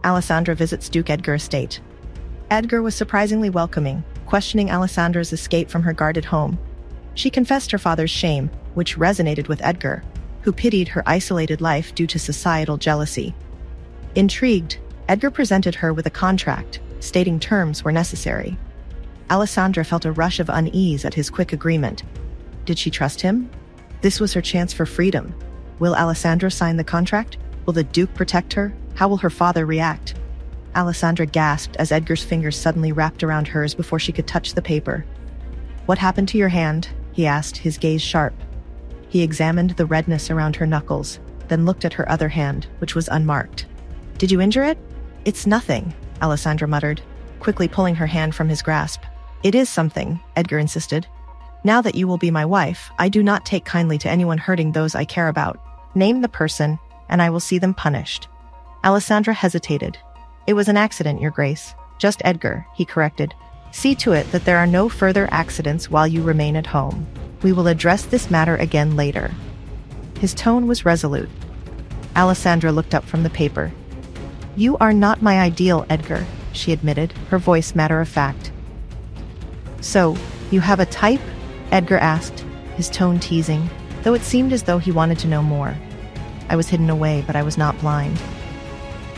Alessandra visits Duke Edgar estate. Edgar was surprisingly welcoming, questioning Alessandra's escape from her guarded home. She confessed her father's shame, which resonated with Edgar, who pitied her isolated life due to societal jealousy. Intrigued, Edgar presented her with a contract, stating terms were necessary. Alessandra felt a rush of unease at his quick agreement. Did she trust him? This was her chance for freedom. Will Alessandra sign the contract? Will the Duke protect her? How will her father react? Alessandra gasped as Edgar's fingers suddenly wrapped around hers before she could touch the paper. "What happened to your hand?" he asked, his gaze sharp. He examined the redness around her knuckles, then looked at her other hand, which was unmarked. "Did you injure it?" "It's nothing," Alessandra muttered, quickly pulling her hand from his grasp. "It is something," Edgar insisted. "Now that you will be my wife, I do not take kindly to anyone hurting those I care about. Name the person, and I will see them punished." Alessandra hesitated. "It was an accident, Your Grace. Just Edgar," he corrected. "See to it that there are no further accidents while you remain at home. We will address this matter again later." His tone was resolute. Alessandra looked up from the paper. "You are not my ideal, Edgar," she admitted, her voice matter-of-fact. "So, you have a type?" Edgar asked, his tone teasing, though it seemed as though he wanted to know more. "I was hidden away, but I was not blind."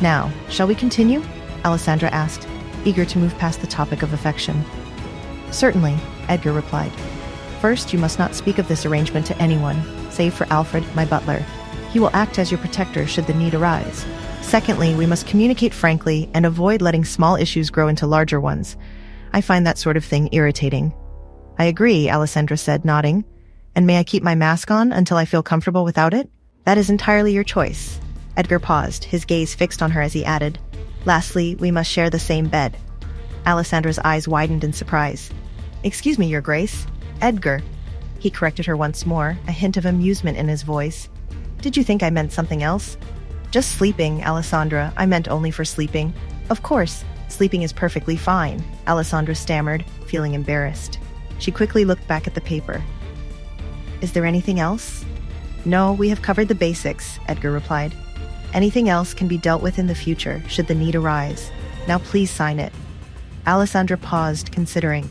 "Now, shall we continue?" Alessandra asked, eager to move past the topic of affection. "Certainly," Edgar replied. "First, you must not speak of this arrangement to anyone, save for Alfred, my butler. He will act as your protector should the need arise. Secondly, we must communicate frankly and avoid letting small issues grow into larger ones. I find that sort of thing irritating." "I agree," Alessandra said, nodding. "And may I keep my mask on until I feel comfortable without it?" "That is entirely your choice." Edgar paused, his gaze fixed on her as he added, "Lastly, we must share the same bed." Alessandra's eyes widened in surprise. "Excuse me, Your Grace. Edgar." He corrected her once more, a hint of amusement in his voice. "Did you think I meant something else?" "Just sleeping, Alessandra. I meant only for sleeping." "Of course, sleeping is perfectly fine," Alessandra stammered, feeling embarrassed. She quickly looked back at the paper. "Is there anything else?" "No, we have covered the basics," Edgar replied. "Anything else can be dealt with in the future, should the need arise. Now please sign it." Alessandra paused, considering.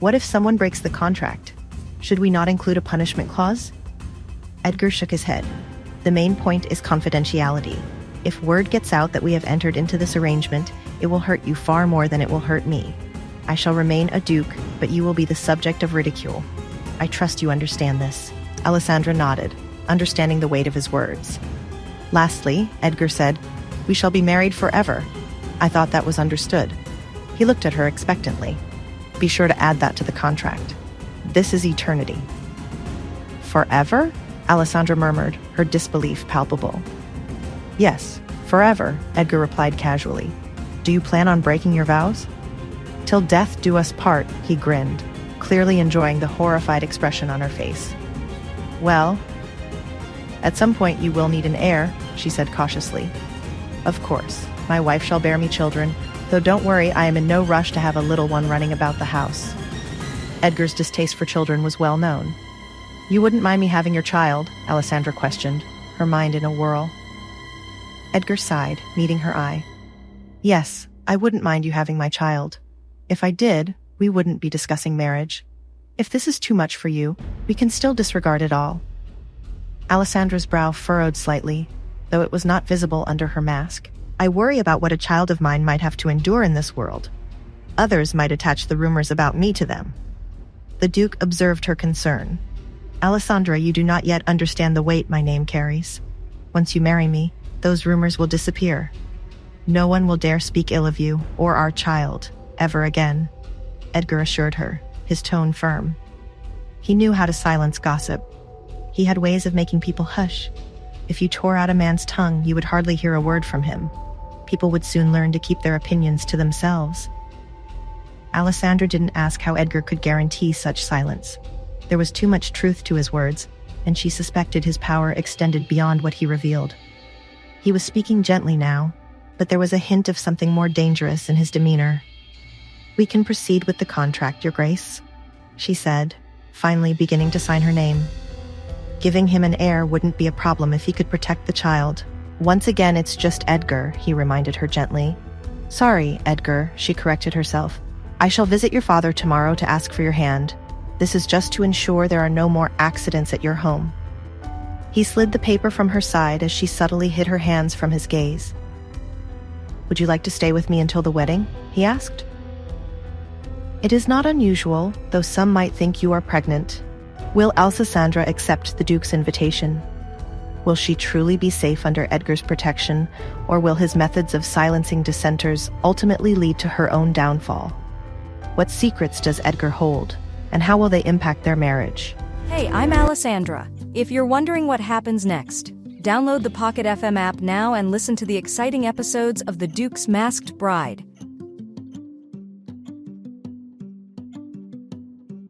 What if someone breaks the contract? Should we not include a punishment clause? Edgar shook his head. "The main point is confidentiality. If word gets out that we have entered into this arrangement, it will hurt you far more than it will hurt me. I shall remain a duke, but you will be the subject of ridicule. I trust you understand this." Alessandra nodded, understanding the weight of his words. "Lastly," Edgar said, "we shall be married forever." "I thought that was understood." He looked at her expectantly. "Be sure to add that to the contract. This is eternity." "Forever?" Alessandra murmured, her disbelief palpable. "Yes, forever," Edgar replied casually. "Do you plan on breaking your vows?" "Till death do us part," he grinned, clearly enjoying the horrified expression on her face. "Well, at some point you will need an heir," she said cautiously. "Of course, my wife shall bear me children, though don't worry, I am in no rush to have a little one running about the house." Edgar's distaste for children was well known. "You wouldn't mind me having your child?" Alessandra questioned, her mind in a whirl. Edgar sighed, meeting her eye. "Yes, I wouldn't mind you having my child. If I did, we wouldn't be discussing marriage. If this is too much for you, we can still disregard it all." Alessandra's brow furrowed slightly, though it was not visible under her mask. "I worry about what a child of mine might have to endure in this world. Others might attach the rumors about me to them." The Duke observed her concern. "Alessandra, you do not yet understand the weight my name carries. Once you marry me, those rumors will disappear. No one will dare speak ill of you, or our child, ever again," Edgar assured her, his tone firm. He knew how to silence gossip. He had ways of making people hush. If you tore out a man's tongue, you would hardly hear a word from him. People would soon learn to keep their opinions to themselves. Alessandra didn't ask how Edgar could guarantee such silence. There was too much truth to his words, and she suspected his power extended beyond what he revealed. He was speaking gently now, but there was a hint of something more dangerous in his demeanor. "We can proceed with the contract, Your Grace," she said, finally beginning to sign her name. Giving him an heir wouldn't be a problem if he could protect the child. Once again, it's just Edgar, he reminded her gently. Sorry, Edgar, she corrected herself. I shall visit your father tomorrow to ask for your hand. This is just to ensure there are no more accidents at your home. He slid the paper from her side as she subtly hid her hands from his gaze. Would you like to stay with me until the wedding? He asked. It is not unusual, though some might think you are pregnant. Will Alessandra accept the Duke's invitation? Will she truly be safe under Edgar's protection, or will his methods of silencing dissenters ultimately lead to her own downfall? What secrets does Edgar hold, and how will they impact their marriage? Hey, I'm Alessandra. If you're wondering what happens next, download the Pocket FM app now and listen to the exciting episodes of The Duke's Masked Bride.